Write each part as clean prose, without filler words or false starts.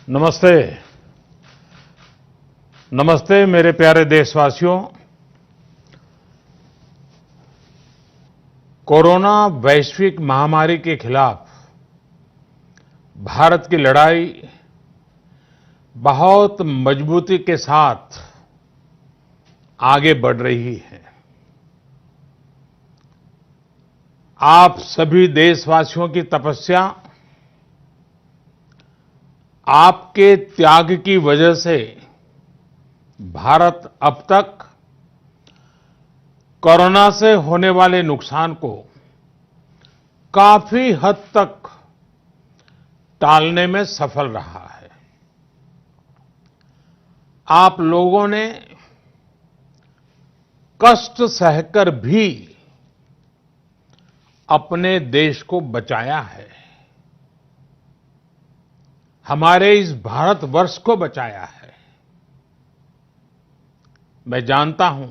नमस्ते। नमस्ते मेरे प्यारे देशवासियों। कोरोना वैश्विक महामारी के खिलाफ भारत की लड़ाई बहुत मजबूती के साथ आगे बढ़ रही है। आप सभी देशवासियों की तपस्या, आपके त्याग की वजह से भारत अब तक कोरोना से होने वाले नुकसान को काफी हद तक टालने में सफल रहा है। आप लोगों ने कष्ट सहकर भी अपने देश को बचाया है, हमारे इस भारतवर्ष को बचाया है। मैं जानता हूं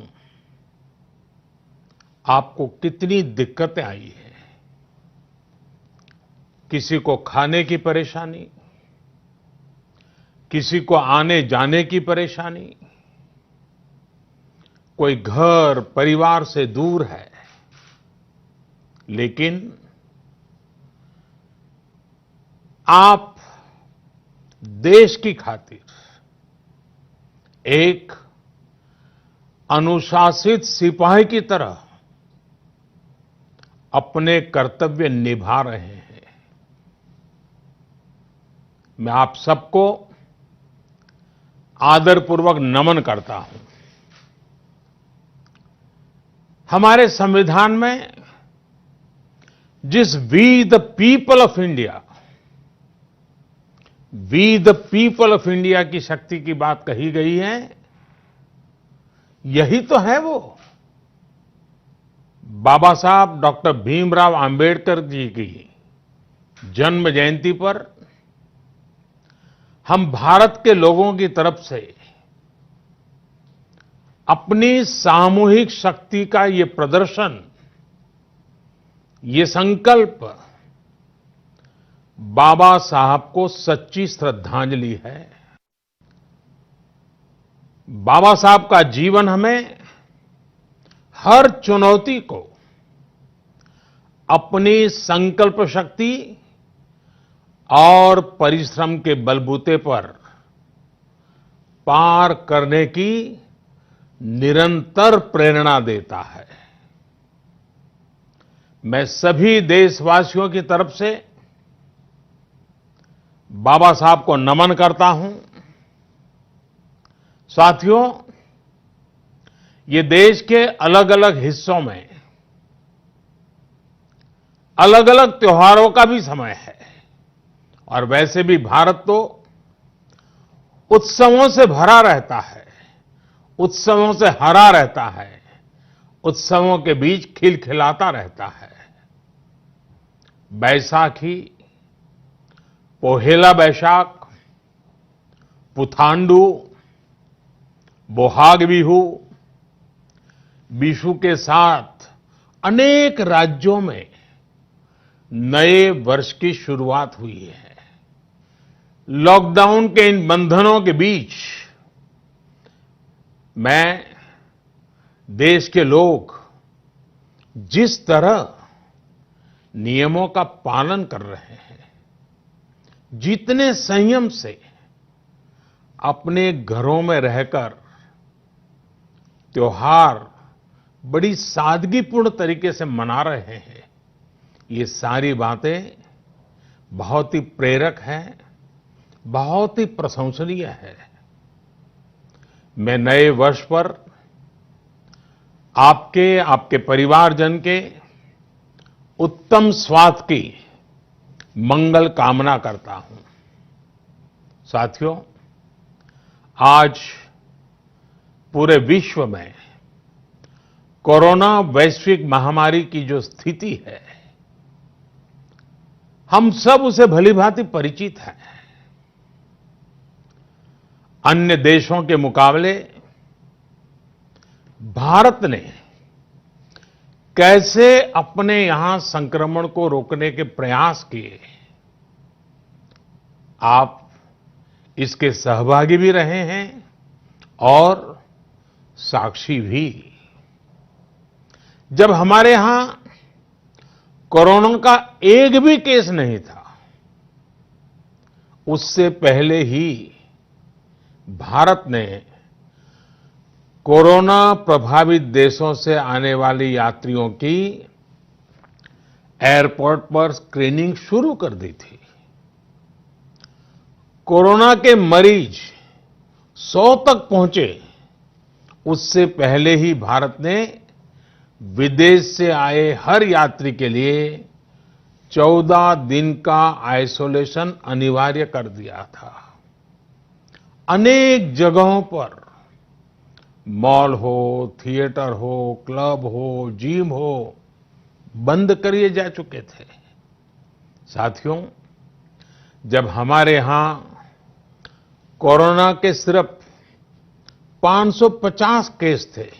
आपको कितनी दिक्कतें आई हैं। किसी को खाने की परेशानी, किसी को आने जाने की परेशानी, कोई घर परिवार से दूर है, लेकिन आप देश की खातिर एक अनुशासित सिपाही की तरह अपने कर्तव्य निभा रहे हैं। मैं आप सबको आदरपूर्वक नमन करता हूं। हमारे संविधान में जिस we the people of India, we the people of India की शक्ति की बात कही गई है, यही तो है वो। बाबा साहब डॉक्टर भीमराव अंबेडकर जी की जन्म जयंती पर हम भारत के लोगों की तरफ से अपनी सामूहिक शक्ति का ये प्रदर्शन, ये संकल्प बाबा साहब को सच्ची श्रद्धांजलि है। बाबा साहब का जीवन हमें हर चुनौती को अपनी संकल्प शक्ति और परिश्रम के बलबूते पर पार करने की निरंतर प्रेरणा देता है। मैं सभी देशवासियों की तरफ से बाबा साहब को नमन करता हूं। साथियों, ये देश के अलग अलग हिस्सों में अलग अलग त्योहारों का भी समय है, और वैसे भी भारत तो उत्सवों से भरा रहता है, उत्सवों से हरा रहता है, उत्सवों के बीच खिलखिलाता रहता है। बैसाखी, पोहेला बैशाख, पुथांडू, बोहाग बिहू, बिशु के साथ अनेक राज्यों में नए वर्ष की शुरुआत हुई है। लॉकडाउन के इन बंधनों के बीच मैं देश के लोग जिस तरह नियमों का पालन कर रहे हैं, जितने संयम से अपने घरों में रहकर त्योहार बड़ी सादगीपूर्ण तरीके से मना रहे हैं, ये सारी बातें बहुत ही प्रेरक हैं, बहुत ही प्रशंसनीय है। मैं नए वर्ष पर आपके परिवारजन के उत्तम स्वास्थ्य की मंगल कामना करता हूं। साथियों, आज पूरे विश्व में कोरोना वैश्विक महामारी की जो स्थिति है, हम सब उसे भलीभांति परिचित हैं। अन्य देशों के मुकाबले भारत ने कैसे अपने यहां संक्रमण को रोकने के प्रयास किए, आप इसके सहभागी भी रहे हैं और साक्षी भी। जब हमारे यहां कोरोना का एक भी केस नहीं था, उससे पहले ही भारत ने कोरोना प्रभावित देशों से आने वाले यात्रियों की एयरपोर्ट पर स्क्रीनिंग शुरू कर दी थी। कोरोना के मरीज 100 तक पहुंचे, उससे पहले ही भारत ने विदेश से आए हर यात्री के लिए 14 दिन का आइसोलेशन अनिवार्य कर दिया था। अनेक जगहों पर मॉल हो, थिएटर हो, क्लब हो, जिम हो, बंद करिए जा चुके थे। साथियों, जब हमारे यहां कोरोना के सिर्फ 550 केस थे,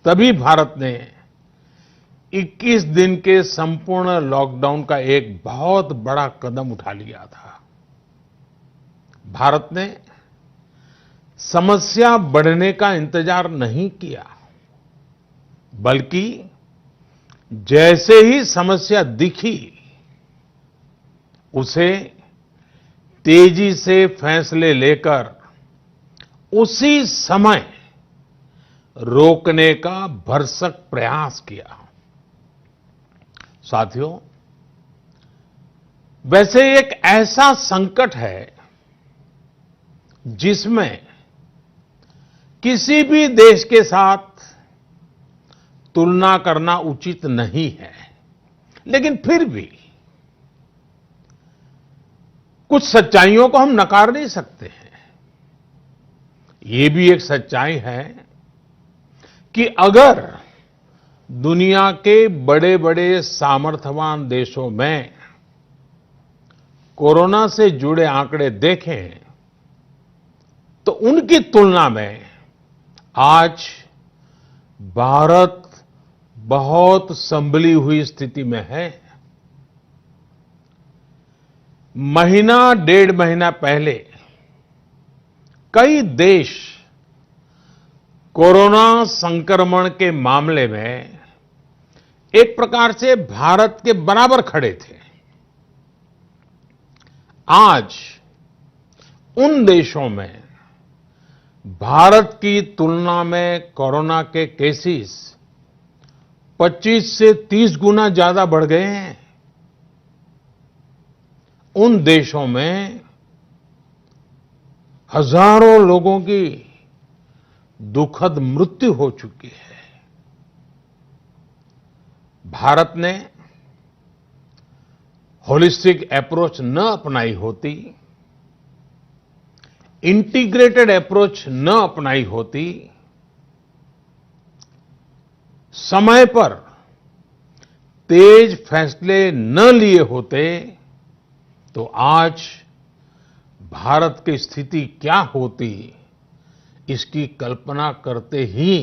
तभी भारत ने 21 दिन के संपूर्ण लॉकडाउन का एक बहुत बड़ा कदम उठा लिया था। भारत ने समस्या बढ़ने का इंतजार नहीं किया, बल्कि जैसे ही समस्या दिखी, उसे तेजी से फैसले लेकर उसी समय रोकने का भरसक प्रयास किया। साथियों, वैसे एक ऐसा संकट है जिसमें किसी भी देश के साथ तुलना करना उचित नहीं है, लेकिन फिर भी कुछ सच्चाइयों को हम नकार नहीं सकते हैं। ये भी एक सच्चाई है कि अगर दुनिया के बड़े बड़े सामर्थ्यवान देशों में कोरोना से जुड़े आंकड़े देखें, तो उनकी तुलना में आज भारत बहुत संभली हुई स्थिति में है। महीना 1.5 महीना पहले कई देश कोरोना संक्रमण के मामले में एक प्रकार से भारत के बराबर खड़े थे। आज उन देशों में भारत की तुलना में कोरोना के केसेस 25 से 30 गुना ज्यादा बढ़ गए हैं। उन देशों में हजारों लोगों की दुखद मृत्यु हो चुकी है। भारत ने होलिस्टिक अप्रोच न अपनाई होती, इंटीग्रेटेड अप्रोच न अपनाई होती, समय पर तेज फैसले न लिए होते, तो आज भारत की स्थिति क्या होती, इसकी कल्पना करते ही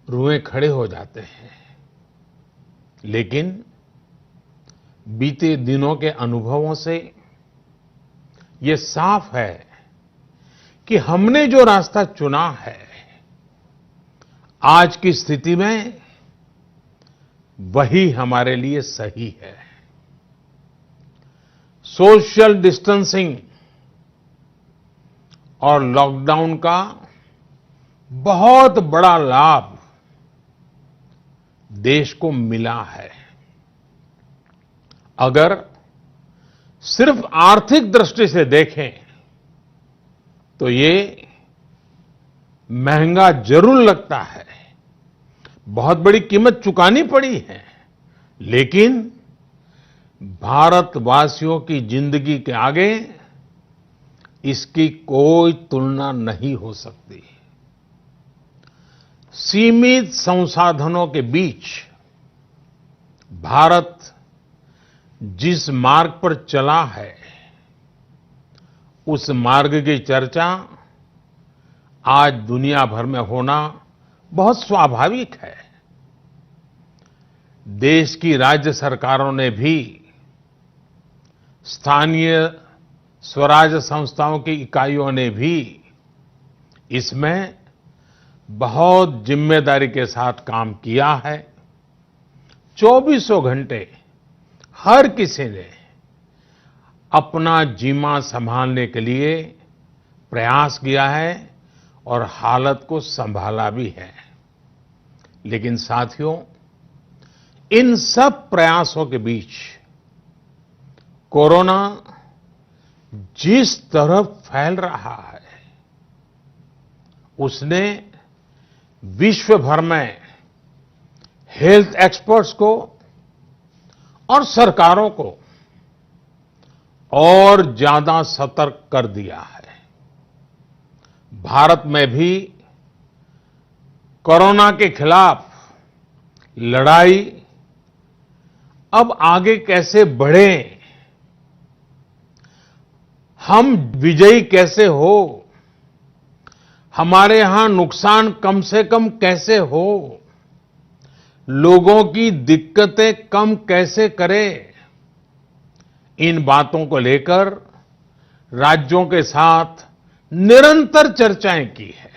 रुएं खड़े हो जाते हैं। लेकिन बीते दिनों के अनुभवों से ये साफ है कि हमने जो रास्ता चुना है, आज की स्थिति में वही हमारे लिए सही है। सोशल डिस्टेंसिंग और लॉकडाउन का बहुत बड़ा लाभ देश को मिला है। अगर सिर्फ आर्थिक दृष्टि से देखें तो ये महंगा जरूर लगता है, बहुत बड़ी कीमत चुकानी पड़ी है, लेकिन भारतवासियों की जिंदगी के आगे इसकी कोई तुलना नहीं हो सकती। सीमित संसाधनों के बीच भारत जिस मार्ग पर चला है, उस मार्ग की चर्चा आज दुनिया भर में होना बहुत स्वाभाविक है। देश की राज्य सरकारों ने भी स्थानीय स्वराज संस्थाओं की इकाइयों ने भी इसमें बहुत जिम्मेदारी के साथ काम किया है। चौबीसों घंटे हर किसी ने अपना जीमा संभालने के लिए प्रयास किया है और हालत को संभाला भी है। लेकिन साथियों, इन सब प्रयासों के बीच कोरोना जिस तरफ फैल रहा है, उसने विश्व भर में हेल्थ एक्सपर्ट्स को और सरकारों को और ज्यादा सतर्क कर दिया है। भारत में भी कोरोना के खिलाफ लड़ाई अब आगे कैसे बढ़े, हम विजयी कैसे हो, हमारे यहां नुकसान कम से कम कैसे हो, लोगों की दिक्कतें कम कैसे करें, इन बातों को लेकर राज्यों के साथ निरंतर चर्चाएं की है।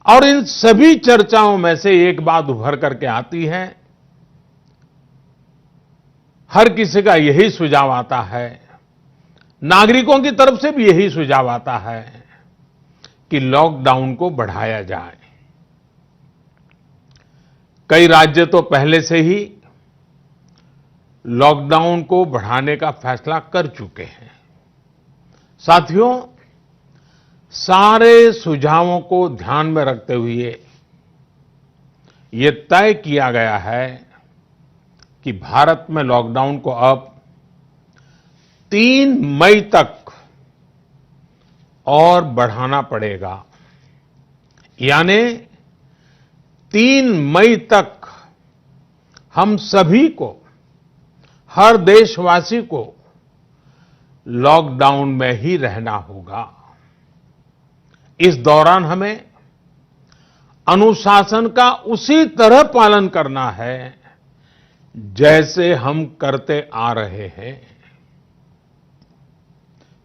और इन सभी चर्चाओं में से एक बात उभर करके आती है, हर किसी का यही सुझाव आता है, नागरिकों की तरफ से भी यही सुझाव आता है कि लॉकडाउन को बढ़ाया जाए। कई राज्य तो पहले से ही लॉकडाउन को बढ़ाने का फैसला कर चुके हैं। साथियों, सारे सुझावों को ध्यान में रखते हुए ये तय किया गया है कि भारत में लॉकडाउन को अब 3 मई तक और बढ़ाना पड़ेगा। यानी 3 मई तक हम सभी को, हर देशवासी को लॉकडाउन में ही रहना होगा। इस दौरान हमें अनुशासन का उसी तरह पालन करना है जैसे हम करते आ रहे हैं।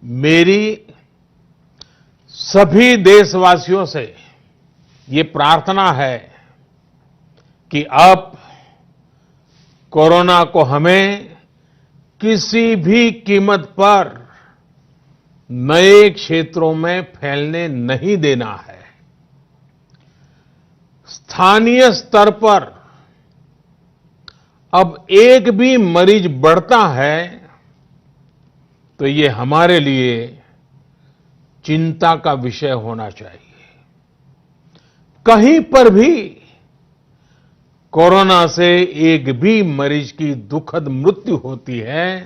मेरी सभी देशवासियों से ये प्रार्थना है कि अब कोरोना को हमें किसी भी कीमत पर नए क्षेत्रों में फैलने नहीं देना है। स्थानीय स्तर पर अब एक भी मरीज बढ़ता है तो ये हमारे लिए चिंता का विषय होना चाहिए। कहीं पर भी कोरोना से एक भी मरीज की दुखद मृत्यु होती है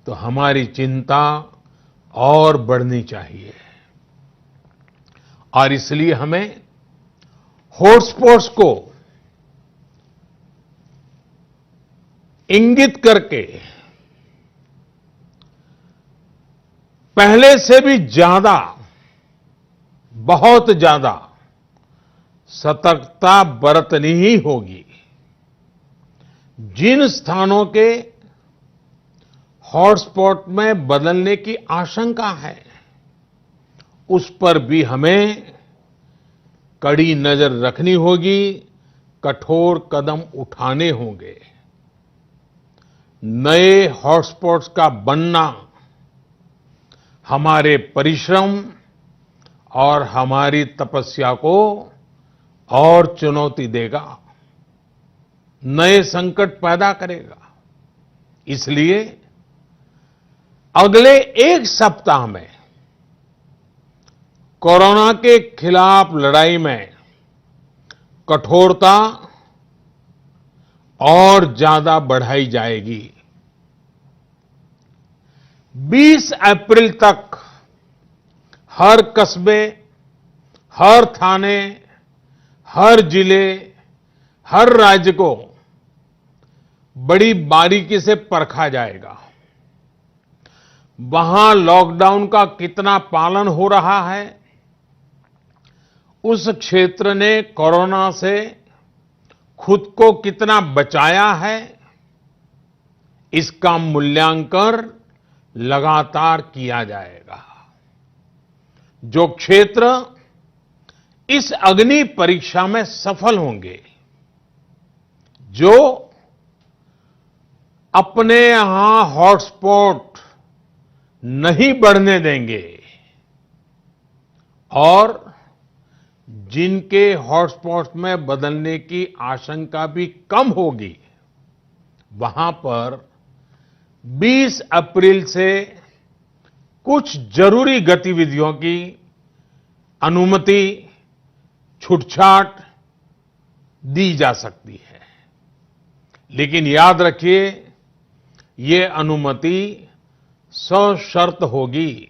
तो हमारी चिंता और बढ़नी चाहिए। और इसलिए हमें हॉटस्पॉट्स को इंगित करके पहले से भी ज्यादा, बहुत ज्यादा सतर्कता बरतनी ही होगी। जिन स्थानों के हॉटस्पॉट में बदलने की आशंका है, उस पर भी हमें कड़ी नजर रखनी होगी, कठोर कदम उठाने होंगे। नए हॉटस्पॉट्स का बनना हमारे परिश्रम और हमारी तपस्या को और चुनौती देगा, नए संकट पैदा करेगा। इसलिए अगले एक सप्ताह में कोरोना के खिलाफ लड़ाई में कठोरता और ज्यादा बढ़ाई जाएगी। 20 अप्रैल तक हर कस्बे, हर थाने, हर जिले, हर राज्य को बड़ी बारीकी से परखा जाएगा। वहां लॉकडाउन का कितना पालन हो रहा है, उस क्षेत्र ने कोरोना से खुद को कितना बचाया है, इसका मूल्यांकन लगातार किया जाएगा। जो क्षेत्र इस अग्नि परीक्षा में सफल होंगे, जो अपने यहां हॉटस्पॉट नहीं बढ़ने देंगे और जिनके हॉटस्पॉट में बदलने की आशंका भी कम होगी, वहां पर 20 अप्रैल से कुछ जरूरी गतिविधियों की अनुमति, छूटछाट दी जा सकती है। लेकिन याद रखिए, ये अनुमति सशर्त होगी।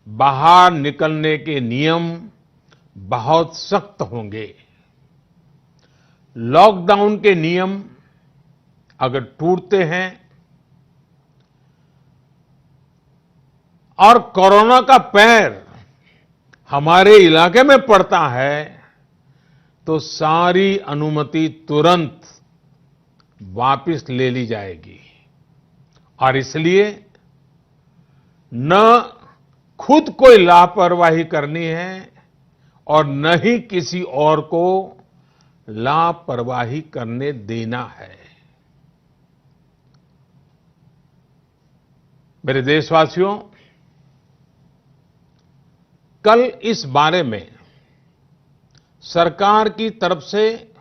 बाहर निकलने के नियम बहुत सख्त होंगे। लॉकडाउन के नियम अगर टूटते हैं और कोरोना का पैर हमारे इलाके में पड़ता है, तो सारी अनुमति तुरंत वापस ले ली जाएगी। और इसलिए न खुद कोई लापरवाही करनी है और न ही किसी और को लापरवाही करने देना है। मेरे देशवासियों, कल इस बारे में सरकार की तरफ से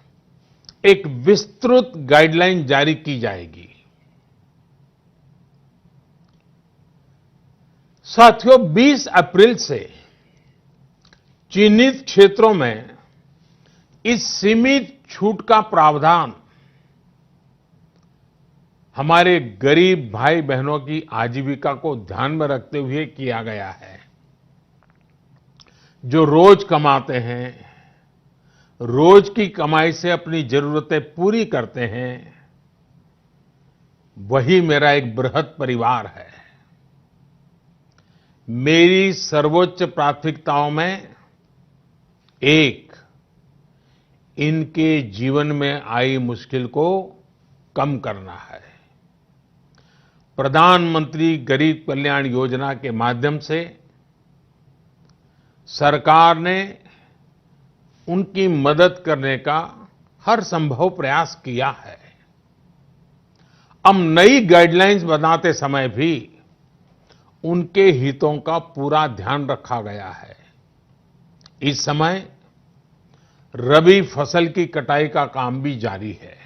एक विस्तृत गाइडलाइन जारी की जाएगी। साथियों, 20 अप्रैल से चिन्हित क्षेत्रों में इस सीमित छूट का प्रावधान हमारे गरीब भाई बहनों की आजीविका को ध्यान में रखते हुए किया गया है। जो रोज कमाते हैं, रोज की कमाई से अपनी जरूरतें पूरी करते हैं, वही मेरा एक बृहद परिवार है। मेरी सर्वोच्च प्राथमिकताओं में एक, इनके जीवन में आई मुश्किल को कम करना है। प्रधानमंत्री गरीब कल्याण योजना के माध्यम से सरकार ने उनकी मदद करने का हर संभव प्रयास किया है। अब नई गाइडलाइंस बनाते समय भी उनके हितों का पूरा ध्यान रखा गया है। इस समय रबी फसल की कटाई का काम भी जारी है।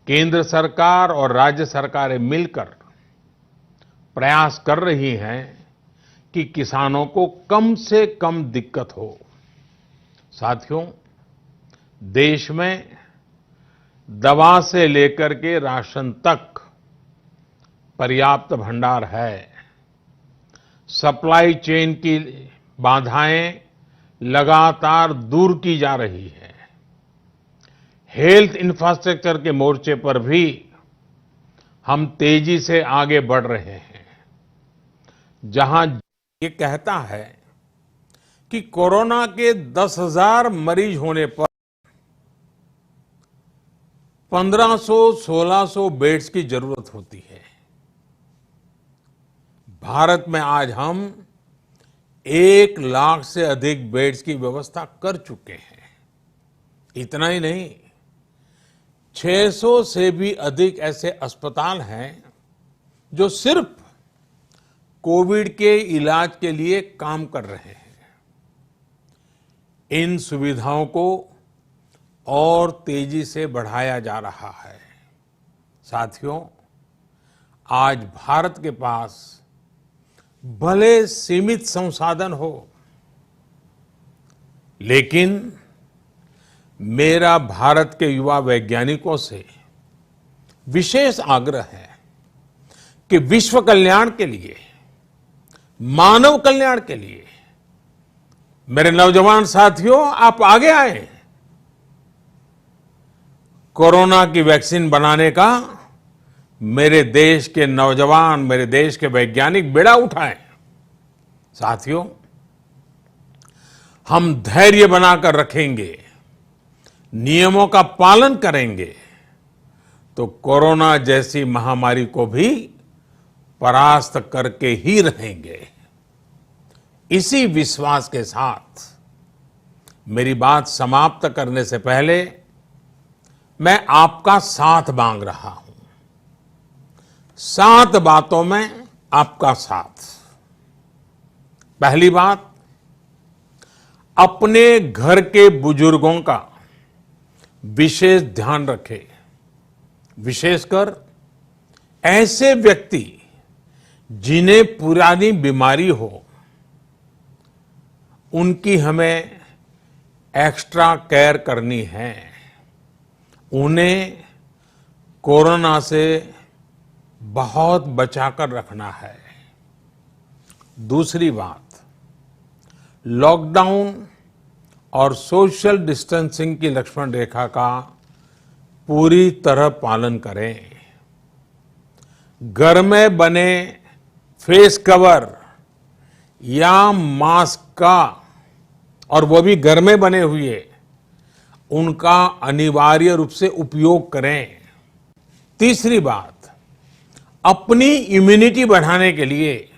केंद्र सरकार और राज्य सरकारें मिलकर प्रयास कर रही हैं कि किसानों को कम से कम दिक्कत हो। साथियों, देश में दवा से लेकर के राशन तक पर्याप्त भंडार है। सप्लाई चेन की बाधाएं लगातार दूर की जा रही है। हेल्थ इंफ्रास्ट्रक्चर के मोर्चे पर भी हम तेजी से आगे बढ़ रहे हैं। जहां ये कहता है कि कोरोना के 10,000 मरीज होने पर 1500-1600 बेड्स की जरूरत होती है। भारत में आज हम 1 लाख से अधिक बेड्स की व्यवस्था कर चुके हैं। इतना ही नहीं, 600 से भी अधिक ऐसे अस्पताल हैं जो सिर्फ कोविड के इलाज के लिए काम कर रहे हैं। इन सुविधाओं को और तेजी से बढ़ाया जा रहा है। साथियों, आज भारत के पास भले सीमित संसाधन हो, लेकिन मेरा भारत के युवा वैज्ञानिकों से विशेष आग्रह है कि विश्व कल्याण के लिए, मानव कल्याण के लिए मेरे नौजवान साथियों, आप आगे आए। कोरोना की वैक्सीन बनाने का मेरे देश के नौजवान, मेरे देश के वैज्ञानिक बेड़ा उठाएं। साथियों, हम धैर्य बनाकर रखेंगे, नियमों का पालन करेंगे, तो कोरोना जैसी महामारी को भी परास्त करके ही रहेंगे। इसी विश्वास के साथ मेरी बात समाप्त करने से पहले मैं आपका साथ मांग रहा हूं। 7 बातों में आपका साथ। पहली बात, अपने घर के बुजुर्गों का विशेष ध्यान रखें। विशेषकर ऐसे व्यक्ति जिन्हें पुरानी बीमारी हो, उनकी हमें एक्स्ट्रा केयर करनी है। उन्हें कोरोना से बहुत बचाकर रखना है। दूसरी बात, लॉकडाउन और सोशल डिस्टेंसिंग की लक्ष्मण रेखा का पूरी तरह पालन करें। घर में बने फेस कवर या मास्क का, और वो भी घर में बने हुए, उनका अनिवार्य रूप से उपयोग करें। तीसरी बात, अपनी इम्यूनिटी बढ़ाने के लिए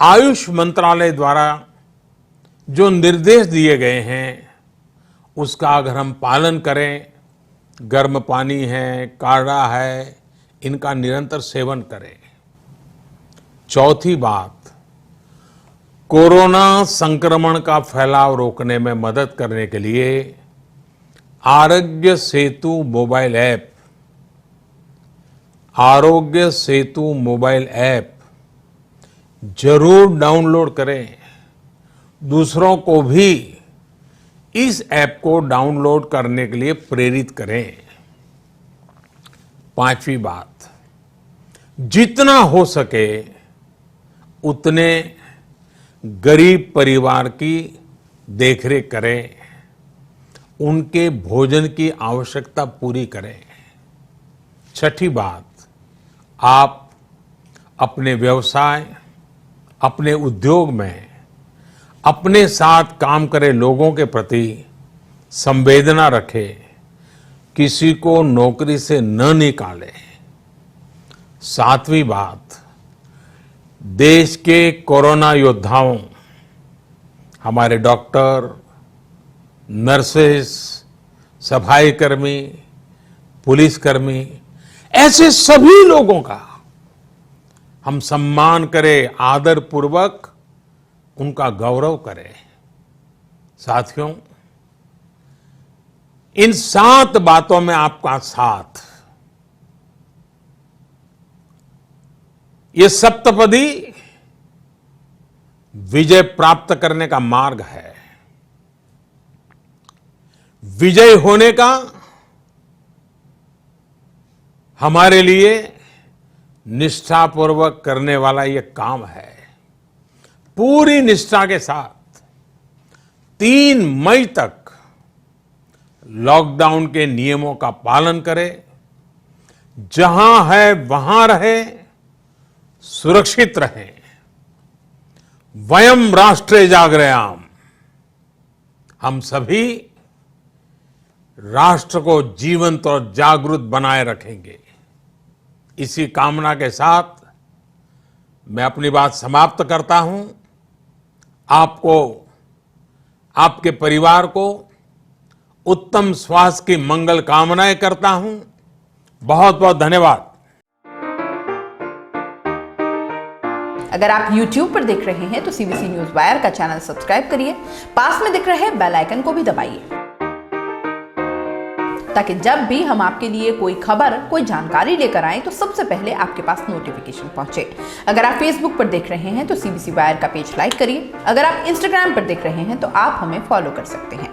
आयुष मंत्रालय द्वारा जो निर्देश दिए गए हैं, उसका अगर हम पालन करें, गर्म पानी है, काढ़ा है, इनका निरंतर सेवन करें। चौथी बात, कोरोना संक्रमण का फैलाव रोकने में मदद करने के लिए आरोग्य सेतु मोबाइल ऐप जरूर डाउनलोड करें। दूसरों को भी इस ऐप को डाउनलोड करने के लिए प्रेरित करें। पांचवी बात, जितना हो सके उतने गरीब परिवार की देखरेख करें, उनके भोजन की आवश्यकता पूरी करें। छठी बात, आप अपने व्यवसाय, अपने उद्योग में अपने साथ काम करे लोगों के प्रति संवेदना रखें, किसी को नौकरी से न निकालें। सातवीं बात, देश के कोरोना योद्धाओं, हमारे डॉक्टर, नर्सेस, सफाई कर्मी, पुलिसकर्मी, ऐसे सभी लोगों का हम सम्मान करें, आदर पूर्वक उनका गौरव करें। साथियों, इन 7 बातों में आपका साथ, ये सप्तपदी विजय प्राप्त करने का मार्ग है। विजय होने का हमारे लिए निष्ठापूर्वक करने वाला ये काम है। पूरी निष्ठा के साथ 3 मई तक लॉकडाउन के नियमों का पालन करें। जहां है वहां रहे, सुरक्षित रहें। वयम राष्ट्रे जागृयाम, हम सभी राष्ट्र को जीवंत और जागृत बनाए रखेंगे। इसी कामना के साथ मैं अपनी बात समाप्त करता हूं। आपको, आपके परिवार को उत्तम स्वास्थ्य की मंगल कामनाएं करता हूं। बहुत बहुत धन्यवाद। अगर आप YouTube पर देख रहे हैं तो CBC न्यूज वायर का चैनल सब्सक्राइब करिए। पास में दिख रहे बेल आइकन को भी दबाइए, ताकि जब भी हम आपके लिए कोई खबर, कोई जानकारी लेकर आए तो सबसे पहले आपके पास नोटिफिकेशन पहुंचे। अगर आप Facebook पर देख रहे हैं तो CBC वायर का पेज लाइक करिए। अगर आप Instagram पर देख रहे हैं तो आप हमें फॉलो कर सकते हैं।